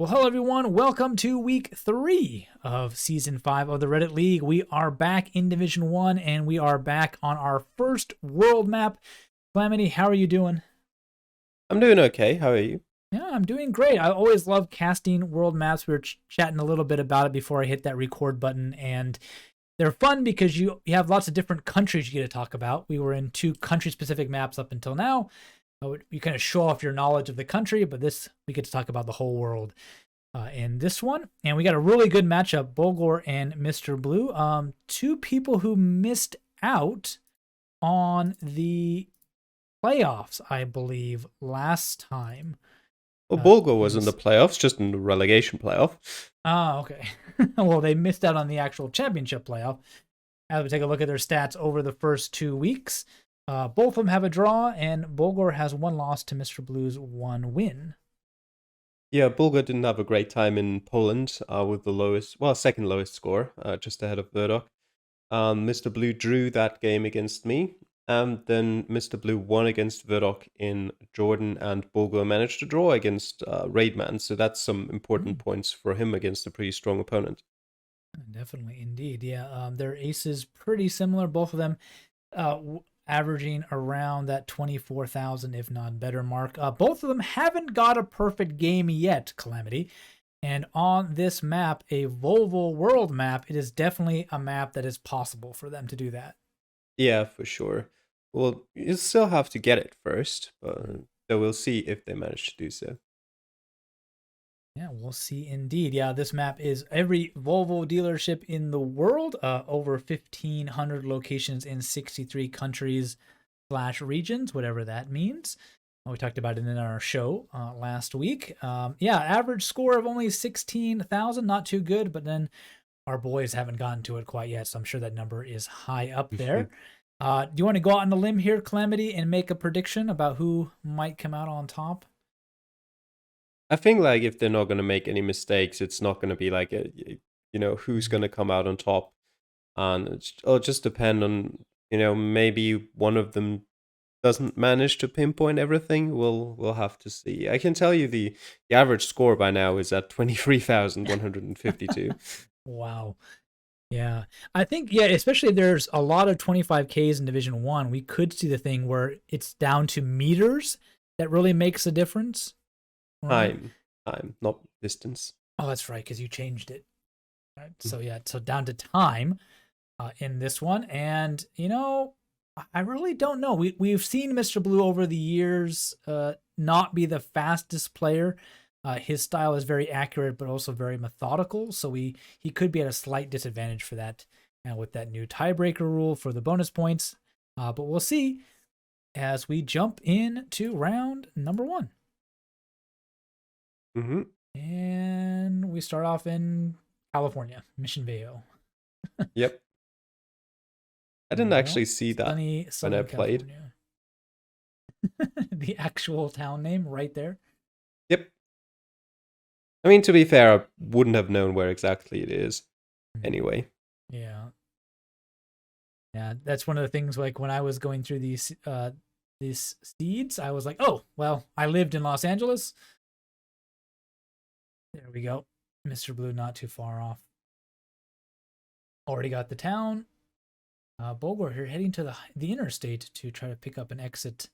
Well, hello everyone. Welcome to week 3 of season 5 of the Reddit League. We are back in Division 1 and we are back on our first world map. Calamity, how are you doing? I'm doing okay. How are you? Yeah, I'm doing great. I always love casting world maps. We were chatting a little bit about it before I hit that record button, and they're fun because you have lots of different countries you get to talk about. We were in 2 country-specific maps up until now. You kind of show off your knowledge of the country, but this we get to talk about the whole world. In this one. And we got a really good matchup, Boulgour and Mr. Blue. Two people who missed out on the playoffs, I believe, last time. Well, Boulgour In was in the this. playoffs, just in the relegation playoff. Okay. Well, they missed out on the actual championship playoff. As we take a look at their stats over the first 2 weeks, both of them have a draw, and Boulgour has 1 loss to Mr. Blue's 1 win. Yeah, Boulgour didn't have a great time in Poland with the second lowest score, just ahead of Verdok. Mr. Blue drew that game against me, and then Mr. Blue won against Verdok in Jordan, and Boulgour managed to draw against Raidman, so that's some important points for him against a pretty strong opponent. Definitely, indeed. Yeah, their aces pretty similar. Both of them averaging around that 24,000, if not better mark. Both of them haven't got a perfect game yet, Calamity. And on this map, a Volvo world map, it is definitely a map that is possible for them to do that. Yeah, for sure. Well, you still have to get it first, but so we'll see if they manage to do so. Yeah, we'll see indeed. Yeah, this map is every Volvo dealership in the world, over 1,500 locations in 63 countries / regions, whatever that means. We talked about it in our show last week. Yeah, average score of only 16,000, not too good, but then our boys haven't gotten to it quite yet, so I'm sure that number is high up there. Do you want to go out on a limb here, Calamity, and make a prediction about who might come out on top? I think like if they're not going to make any mistakes, it's not going to be like who's going to come out on top, and it'll just depend on maybe one of them doesn't manage to pinpoint everything. We'll have to see. I can tell you the average score by now is at 23,152. Wow. Yeah. I think, yeah, especially if there's a lot of 25Ks in Division 1, we could see the thing where it's down to meters that really makes a difference. Right? Time, not distance. Oh, that's right, because you changed it. Right? So, yeah, so down to time in this one. And, I really don't know. We've seen Mr. Blue over the years not be the fastest player. His style is very accurate, but also very methodical. So he could be at a slight disadvantage for that, and with that new tiebreaker rule for the bonus points. But we'll see as we jump into round number 1. Mm-hmm. And we start off in California, Mission Viejo. Yep. I didn't actually see that Sunny when I Southern played. California. The actual town name right there. Yep. I mean, to be fair, I wouldn't have known where exactly it is anyway. Yeah. Yeah, that's one of the things, like when I was going through these seeds, I was like, oh, well, I lived in Los Angeles. There we go. Mr. Blue not too far off. Already got the town. Boulgour here heading to the interstate to try to pick up an exit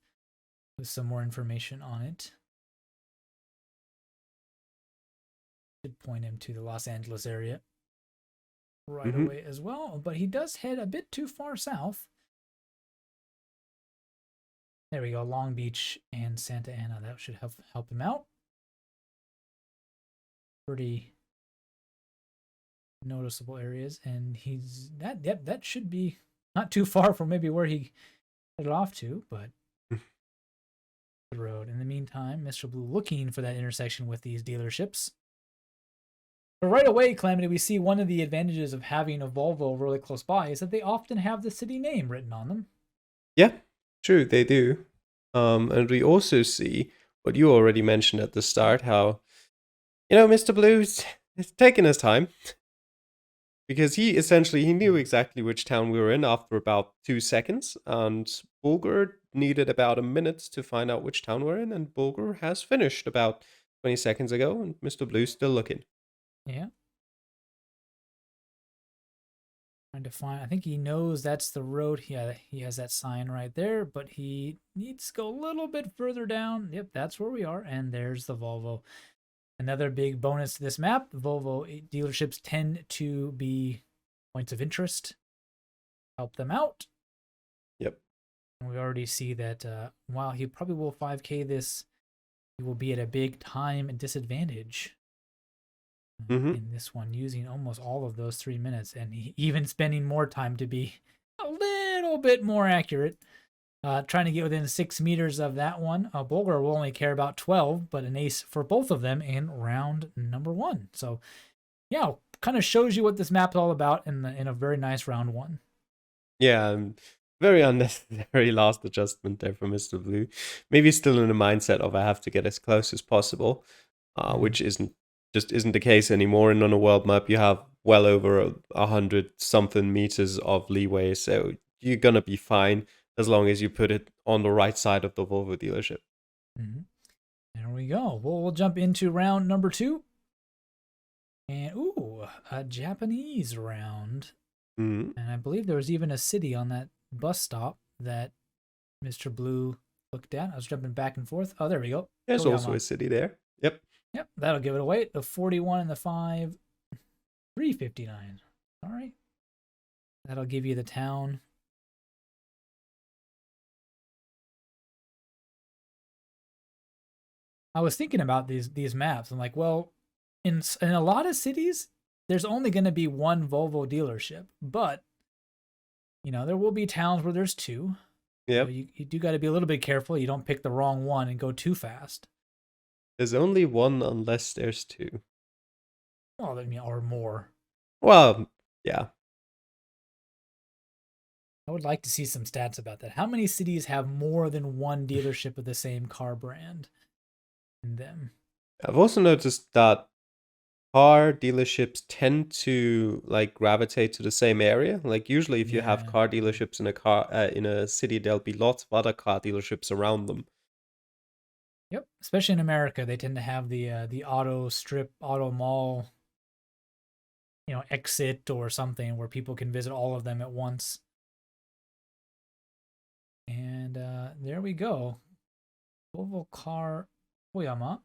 with some more information on it. Should point him to the Los Angeles area right away as well, but he does head a bit too far south. There we go, Long Beach and Santa Ana. That should help him out. Pretty noticeable areas, and that should be not too far from maybe where he headed off to, but the road. In the meantime, Mr. Blue looking for that intersection with these dealerships. But right away, Calamity, we see one of the advantages of having a Volvo really close by is that they often have the city name written on them. Yeah, true, they do. And we also see what you already mentioned at the start, how, Mr. Blue's taking his time. Because he knew exactly which town we were in after about 2 seconds, and Boulgour needed about a minute to find out which town we're in, and Boulgour has finished about 20 seconds ago, and Mr. Blue's still looking. Yeah. Trying to find. I think he knows that's the road. Yeah, he has that sign right there, but he needs to go a little bit further down. Yep, that's where we are. And there's the Volvo. Another big bonus to this map: Volvo dealerships tend to be points of interest. Help them out. Yep. And we already see that while he probably will 5K this, he will be at a big time disadvantage in this one, using almost all of those 3 minutes, and even spending more time to be a little bit more accurate. Trying to get within 6 meters of that one. Boulgour will only care about 12, but an ace for both of them in round number 1. So, yeah, kind of shows you what this map is all about in a very nice round 1. Yeah, very unnecessary last adjustment there for Mr. Blue. Maybe still in the mindset of I have to get as close as possible, which isn't the case anymore. And on a world map, you have well over 100 something meters of leeway, so you're gonna be fine as long as you put it on the right side of the Volvo dealership. There we go. We'll jump into round number 2. And, a Japanese round. And I believe there was even a city on that bus stop that Mr. Blue looked at. I was jumping back and forth. Oh, there we go. There's also a city there. Yep. Yep, that'll give it away. The 41 and the 5, 359. All right. That'll give you the town. I was thinking about these maps. I'm like, well, in a lot of cities, there's only going to be one Volvo dealership, but there will be towns where there's 2. Yeah. So you do got to be a little bit careful. You don't pick the wrong one and go too fast. There's only one unless there's 2. Well, I mean, or more. Well, yeah. I would like to see some stats about that. How many cities have more than one dealership of the same car brand in them? I've also noticed that car dealerships tend to gravitate to the same area. Like usually if you have car dealerships in a city, there'll be lots of other car dealerships around them. Yep, especially in America, they tend to have the auto strip, auto mall, exit or something where people can visit all of them at once. And there we go. Volvo car Koyama.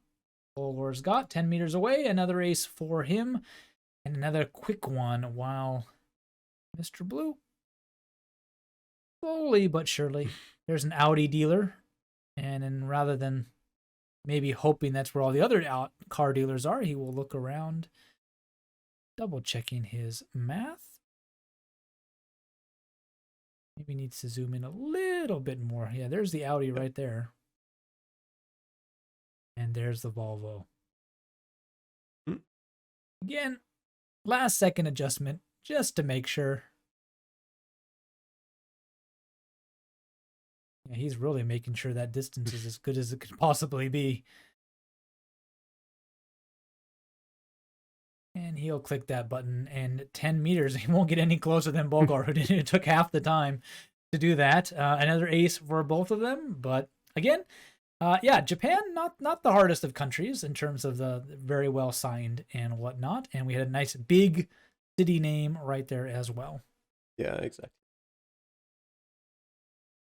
Boulgour's got 10 meters away. Another ace for him. And another quick one while Mr. Blue, slowly but surely, there's an Audi dealer. And then rather than maybe hoping that's where all the other car dealers are, he will look around, double checking his math. Maybe needs to zoom in a little bit more. Yeah, there's the Audi right there. And there's the Volvo. Again, last second adjustment just to make sure. Yeah, he's really making sure that distance is as good as it could possibly be. And he'll click that button, and 10 meters, he won't get any closer than Boulgour, who it took half the time to do that. Another ace for both of them, but again, Japan, not the hardest of countries in terms of the very well signed and whatnot. And we had a nice big city name right there as well. Yeah, exactly.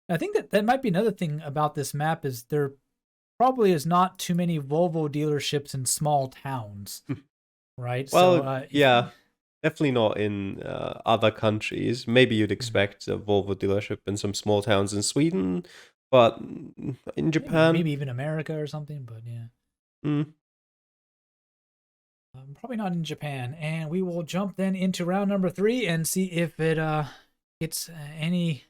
I think that might be another thing about this map is there probably is not too many Volvo dealerships in small towns, right? Well, so, yeah, definitely not in other countries. Maybe you'd expect a Volvo dealership in some small towns in Sweden, but in Japan, maybe even America or something. But yeah, probably not in Japan. And we will jump then into round number 3 and see if it gets any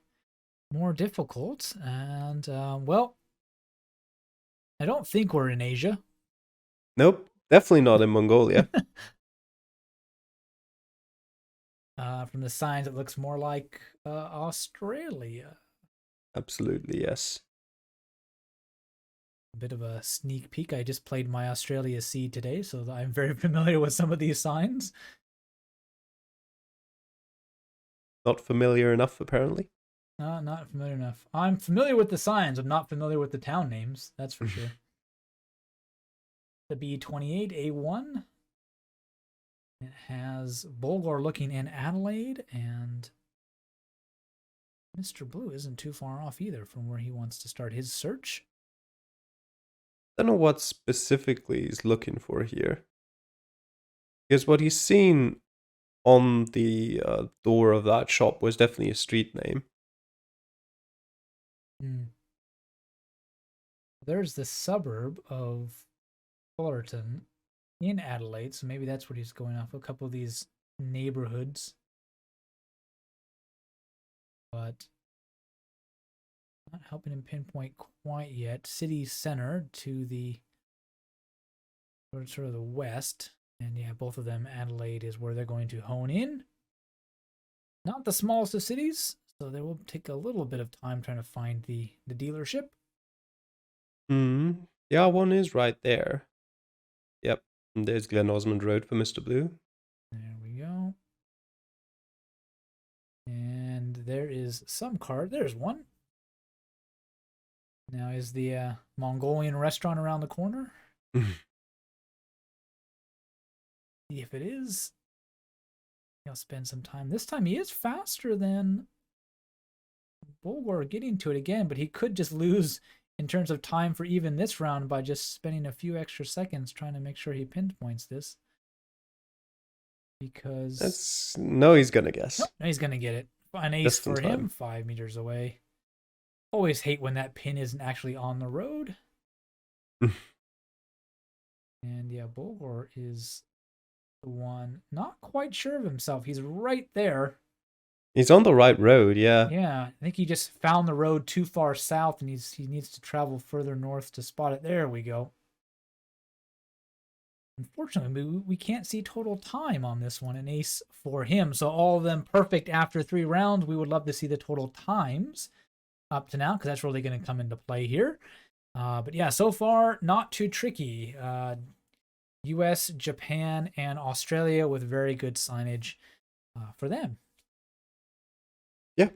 more difficult. And well, I don't think we're in Asia. Nope, definitely not in Mongolia. From the signs, it looks more like Australia. Absolutely, yes. A bit of a sneak peek. I just played my Australia seed today, so I'm very familiar with some of these signs. Not familiar enough, apparently. Not familiar enough. I'm familiar with the signs. I'm not familiar with the town names. That's for sure. The B28A1. It has Boulgour looking in Adelaide, and Mr. Blue isn't too far off either from where he wants to start his search. I don't know what specifically he's looking for here. Because what he's seen on the door of that shop was definitely a street name. There's the suburb of Fullerton in Adelaide, so maybe that's what he's going off. A couple of these neighborhoods. But not helping him pinpoint quite yet. City center to the sort of the west. And yeah, both of them, Adelaide is where they're going to hone in. Not the smallest of cities, so they will take a little bit of time trying to find the dealership. Yeah, one is right there. Yep, and there's Glen Osmond Road for Mr. Blue. There we go. And there is some card. There's one. Now is the Mongolian restaurant around the corner? See if it is. He'll spend some time. This time he is faster than Boulgour getting to it again, but he could just lose in terms of time for even this round by just spending a few extra seconds trying to make sure he pinpoints this. Because... No, he's going to guess. Nope, he's going to get it. An ace just for him, 5 meters away. Always hate when that pin isn't actually on the road. And yeah, Boulgour is the one not quite sure of himself. He's right there. He's on the right road, yeah. Yeah, I think he just found the road too far south, and he needs to travel further north to spot it. There we go. Unfortunately, we can't see total time on this one. An ace for him. So all of them perfect after 3 rounds. We would love to see the total times up to now, because that's really going to come into play here. But yeah, so far, not too tricky. US, Japan, and Australia with very good signage for them. Yeah.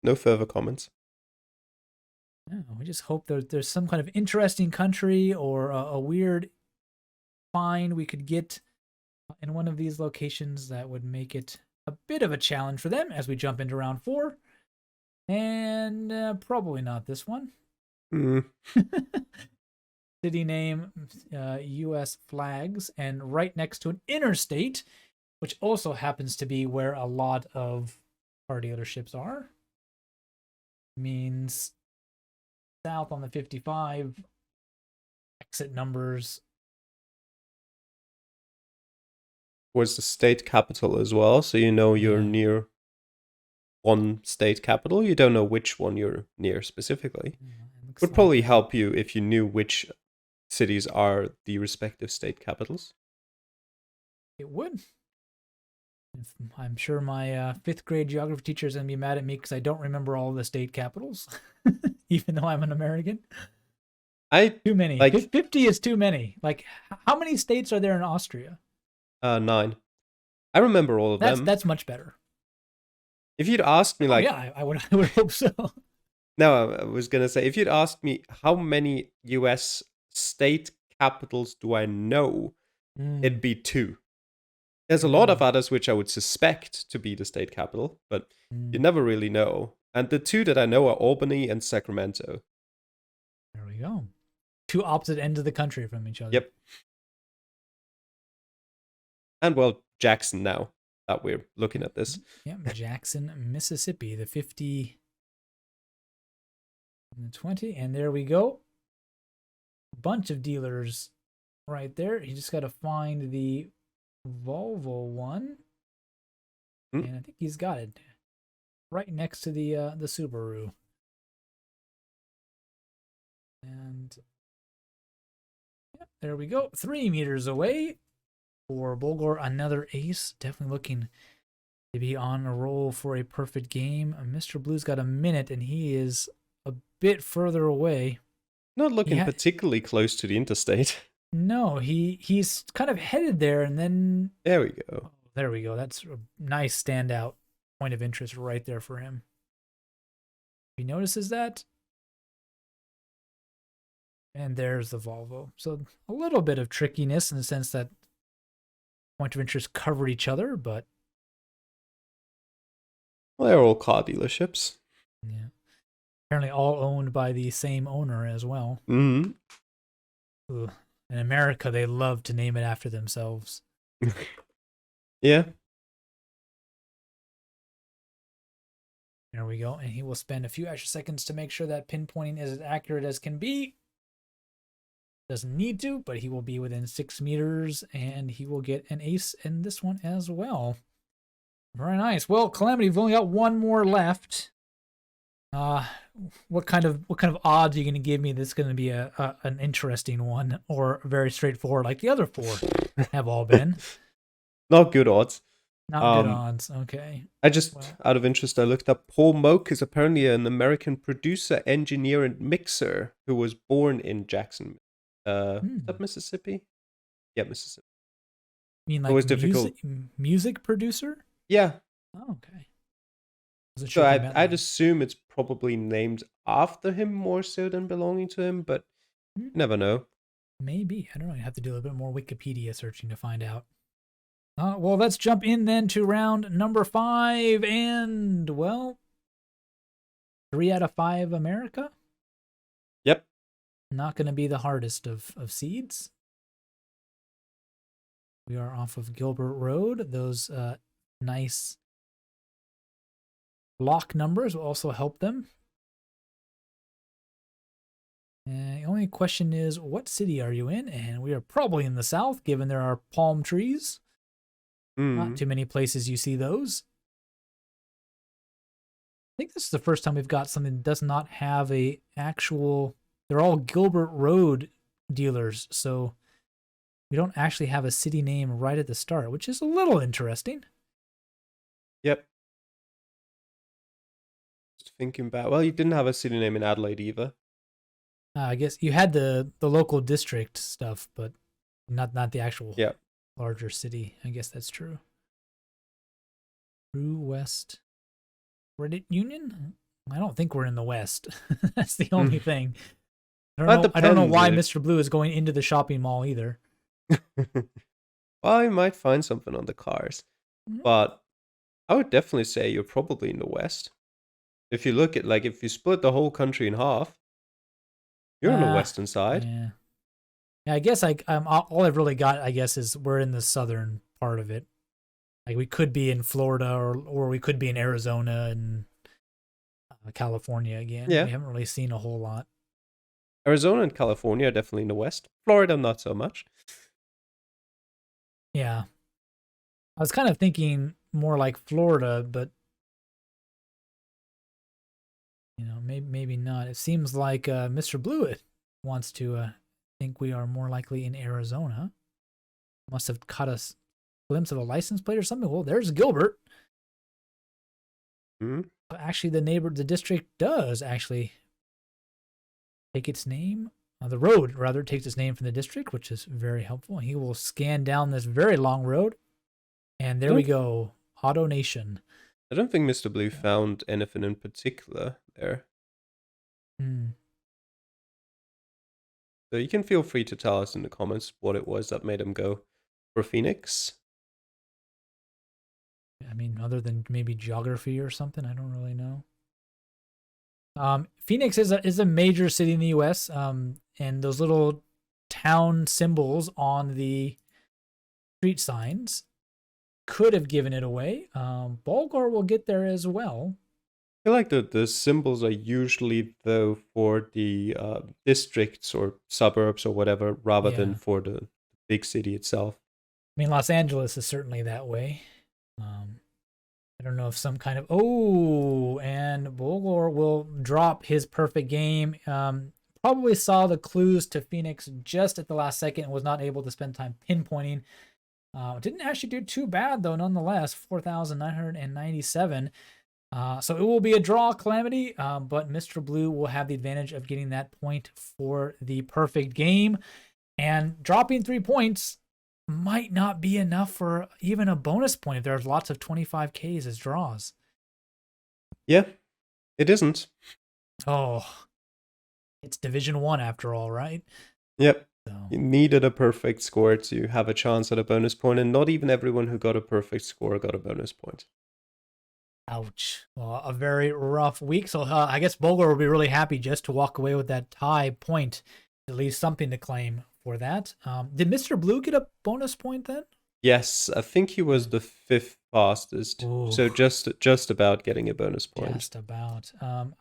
No further comments. Yeah, we just hope there's some kind of interesting country or a weird find we could get in one of these locations that would make it a bit of a challenge for them as we jump into round 4. And probably not this one. City name, U.S. flags, and right next to an interstate, which also happens to be where a lot of car dealerships are. Means south on the 55, exit numbers. Was the state capital as well, so you know you're near one state capital. You don't know which one you're near specifically. Would probably help you if you knew which cities are the respective state capitals. It would. I'm sure my 5th grade geography teacher is going to be mad at me because I don't remember all the state capitals, even though I'm an American. Too many. Like 50 is too many. Like, how many states are there in Austria? 9. I remember all of them. That's much better. If you'd asked me, like, yeah, I would hope so. No, I was gonna say, if you'd asked me how many U.S. state capitals do I know, it'd be 2. There's a lot of others which I would suspect to be the state capital, but you never really know. And the 2 that I know are Albany and Sacramento. There we go. 2 opposite ends of the country from each other. Yep. And well, Jackson now that we're looking at this. Yep, Jackson, Mississippi, the 50 and the 20, and there we go. Bunch of dealers right there. You just got to find the Volvo one, and I think he's got it right next to the Subaru. And yeah, there we go. 3 meters away for Boulgour. Another ace. Definitely looking to be on a roll for a perfect game. Mr. Blue's got a minute, and he is a bit further away. Not looking particularly close to the interstate. No, he's kind of headed there, and then... There we go. Oh, there we go. That's a nice standout point of interest right there for him. He notices that. And there's the Volvo. So a little bit of trickiness in the sense that point of interest cover each other, but Well, they're all car dealerships. yeah. Apparently all owned by the same owner as well. Hmm. Ooh. In America, they love to name it after themselves. Yeah. There we go. And he will spend a few extra seconds to make sure that pinpointing is as accurate as can be. Doesn't need to, but he will be within 6 meters, and he will get an ace in this one as well. Very nice. Well, Calamity, we've only got one more left. What kind of odds are you going to give me that's going to be an interesting one, or very straightforward like the other four have all been? Not good odds. Not good odds. Okay. I just, out of interest, I looked up Paul Moak is apparently an American producer, engineer, and mixer who was born in Jackson. Is that Mississippi? Yeah, Mississippi. You mean It was like difficult. music producer? Yeah. Oh, okay. So I'd assume it's probably named after him more so than belonging to him, but you never know. Maybe. I don't know. You have to do a bit more Wikipedia searching to find out. Well, let's jump in then to round number 5. And, well, 3 out of 5 America. Yep. Not going to be the hardest of seeds. We are off of Gilbert Road. Those nice block numbers will also help them. And the only question is, what city are you in? And we are probably in the south, given there are palm trees. Not too many places you see those. I think this is the first time we've got something that does not have a actual... They're all Gilbert Road dealers, so we don't actually have a city name right at the start, which is a little interesting. Yep. Just thinking back. Well, you didn't have a city name in Adelaide either. I guess you had the local district stuff, but not the actual larger city. I guess that's true. True West Credit Union? I don't think we're in the West. That's the only thing. I don't know why Mr. Blue is going into the shopping mall either. Well, you might find something on the cars. But I would definitely say you're probably in the West. If you look at, like, if you split the whole country in half, you're on the western side. Yeah, I guess all I've really got, I guess, is we're in the southern part of it. Like, we could be in Florida, or we could be in Arizona and California again. Yeah. We haven't really seen a whole lot. Arizona and California are definitely in the west. Florida, not so much. Yeah. I was kind of thinking more like Florida, but maybe not. It seems like Mr. Blewett wants to think we are more likely in Arizona. Must have caught a glimpse of a license plate or something. Well, there's Gilbert. Actually, the district does actually take its name. The road, rather, takes its name from the district, which is very helpful. He will scan down this very long road. And there we go. Auto Nation. I don't think Mr. Blue found anything in particular there. So you can feel free to tell us in the comments what it was that made him go for Phoenix. I mean, other than maybe geography or something, I don't really know. Phoenix is a major city in the U.S. And those little town symbols on the street signs could have given it away. Boulgour will get there as well. I feel like the symbols are usually, though, for the districts or suburbs or whatever, rather than for the big city itself. I mean, Los Angeles is certainly that way. I don't know if some kind of... Oh, and Boulgour will drop his perfect game. Probably saw the clues to Phoenix just at the last second and was not able to spend time pinpointing. Didn't actually do too bad, though, nonetheless. 4,997. So it will be a draw, Calamity, but Mr. Blue will have the advantage of getting that point for the perfect game. And dropping 3 points might not be enough for even a bonus point if there's lots of 25Ks as draws. Yeah, it isn't. Oh, It's Division 1 after all, right? Yep. So, You needed a perfect score to have a chance at a bonus point, and not even everyone who got a perfect score got a bonus point. ouch. Well, a very rough week. So I guess Boulgour will be really happy just to walk away with that tie point. At least something to claim for that. Did Mr. Blue get a bonus point then? Yes, I think he was the 5th fastest, Ooh, so just about getting a bonus point. just about.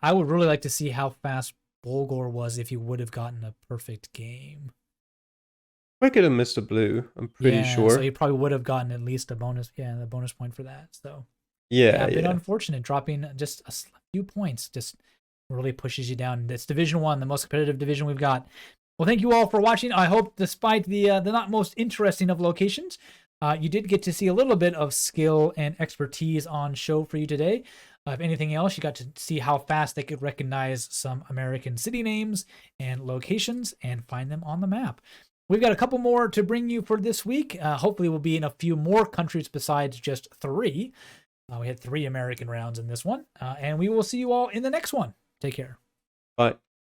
I would really like to see how fast Boulgour was if he would have gotten a perfect game. I could have missed a blue, I'm pretty sure. So he probably would have gotten at least a bonus, the bonus point for that. So Yeah, a bit yeah. unfortunate, dropping just a few points just really pushes you down. It's Division 1, the most competitive division we've got. Well, thank you all for watching. I hope, despite the not most interesting of locations, you did get to see a little bit of skill and expertise on show for you today. If anything else, you got to see how fast they could recognize some American city names and locations and find them on the map. We've got a couple more to bring you for this week. Hopefully, we'll be in a few more countries besides just 3. We had 3 American rounds in this one. And we will see you all in the next one. Take care. Bye.